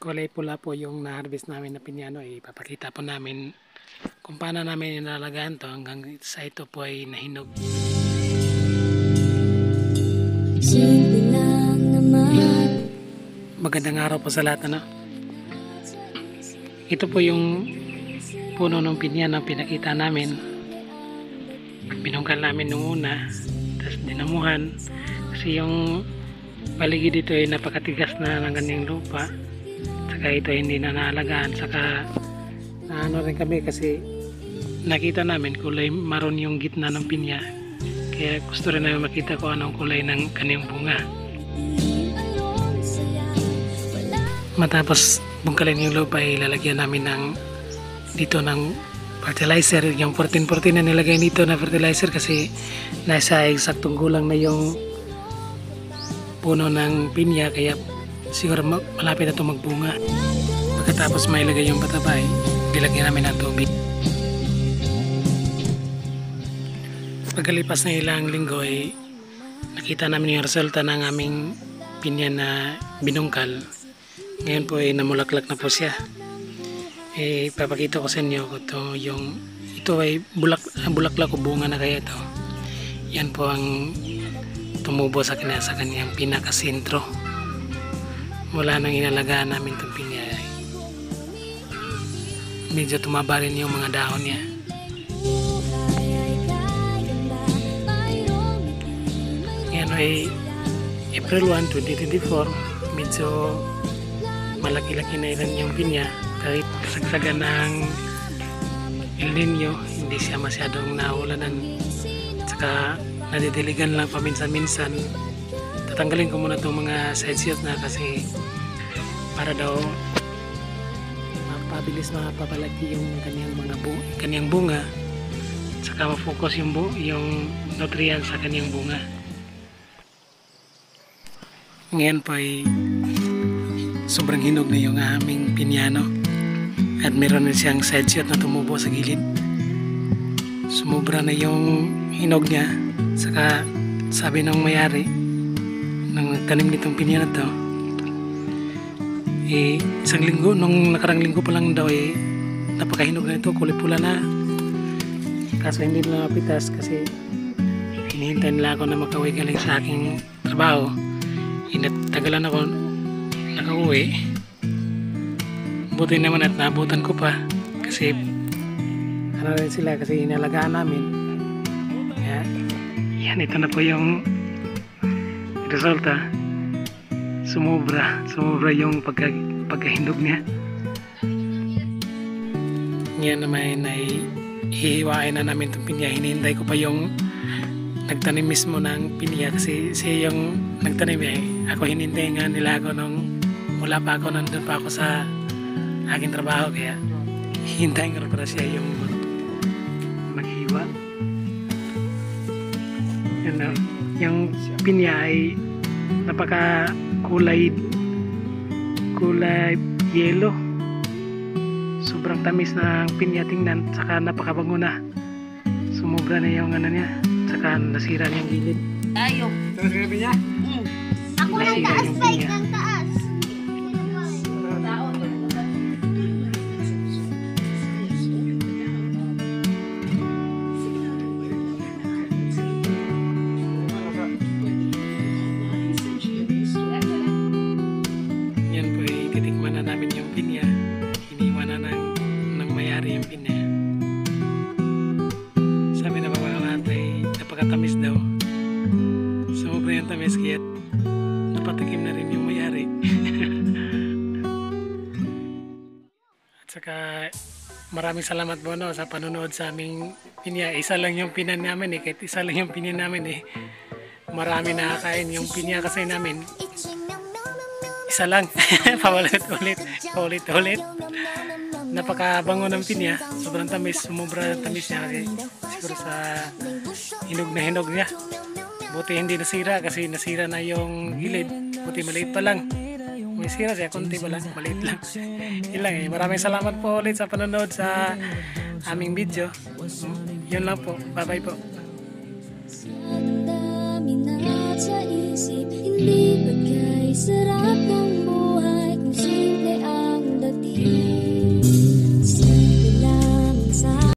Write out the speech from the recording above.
Kulay pula po yung na-harvest namin na pinyano. Ipapakita po namin kung paano namin inalagaan to hanggang sa ito po ay nahinog. Magandang araw po sa lahat, ano? Ito po yung puno ng pinyano na pinakita namin. Binungkal namin nung una, tapos dinamuhan kasi yung paligid dito ay napakatigas na ng kanyang lupa, saka ito hindi na naalagaan, saka naano rin kami kasi nakita namin kulay maroon yung gitna ng pinya, kaya gusto rin namin makita kung anong kulay ng kanyang bunga. Matapos bungkalin yung lupa ay lalagyan namin ng dito ng fertilizer, yung 14-14 na nilagay dito na fertilizer kasi nasa eksaktong gulang na yung puno ng pinya, kaya siguro malapit na ito magbunga. Pagkatapos may ilagay yung patabay, dilagyan namin ng tubig. Pagkalipas ng ilang linggo ay nakita namin yung resulta ng aming pinya na binungkal. Ngayon po ay namulaklak na po siya. Papakita ko sa inyo ito ay bulaklak o bunga na kaya ito. Yan po ang tumubo sa kanyang pinakasentro. Mula nang inalagaan namin itong pinya, medyo tumaba rin yung mga dahon niya. Ngayon ay April 1, 2024. Medyo malaki-laki na ilan yung pinya. Kahit kasagsagan ng El Nino, hindi siya masyadong naulanan, saka nadidiligan lang paminsan-minsan. Tatanggalin ko muna itong mga side shoots na kasi para daw mapabilis mapapalaki yung kanyang bunga, saka ma-focus yung nutrients sa kanyang bunga. Ngayon po ay sobrang hinog na yung aming pinyano at meron na siyang side shoot na tumubo sa gilid. Sumobra na yung hinog niya, saka sabi ng may-ari ng tanim nitong pinya na to, isang linggo, nung nakarang linggo pa lang daw napakahinog na ito, kulay pula na. Kaso hindi na napitas kasi hinihintay nila ako na makauwi galing sa aking trabaho. Inatagalan ako nakauwi. Buti naman at naabutan ko pa kasi ano rin sila kasi inalagaan namin. Yan, ito na po yung resulta. Sumobra yung pagkahinog niya. Yan naman ay hihiwain na namin itong pinya. Hinihintay ko pa yung nagtanim mismo ng pinya kasi siya yung nagtanim Ako hinihintay nga nila ako nung wala pa ako, nandun pa ako sa aking trabaho, kaya hintayin ko para siya yung maghiwa. Yung pinya ay napaka kulay yellow. Sobrang tamis ng pinya tingnan, saka napakabango na. Sumobra na yung ano niya, saka nasira niya yung gilid. Tayo. Terus ke pinya? Ako ng taas, bike ng taas. Yan po titikman na namin yung pinya. Hiniwa na ng may-ari yung pinya. Sabi na mga matay, napakatamis daw. Sumobra yung tamis kaya napatikim na rin yung may-ari. At saka maraming salamat po sa panonood sa aming pinya. Isa lang yung pinya namin kahit isa lang yung pinya namin marami nakakain yung pinya kasi namin. Isa lang. Paulit-ulit. Napakabango ng pinya. Sobrang tamis. Sumobra ng tamis niya kasi siguro sa hinog na hinog niya. Buti hindi nasira kasi nasira na yung gilid. Buti maliit pa lang. May sira siya, konti pa lang, maliit lang. Yun lang Maraming salamat po ulit sa panonood sa aming video. Yun lang po. Bye-bye po. Hindi bagay sarap ng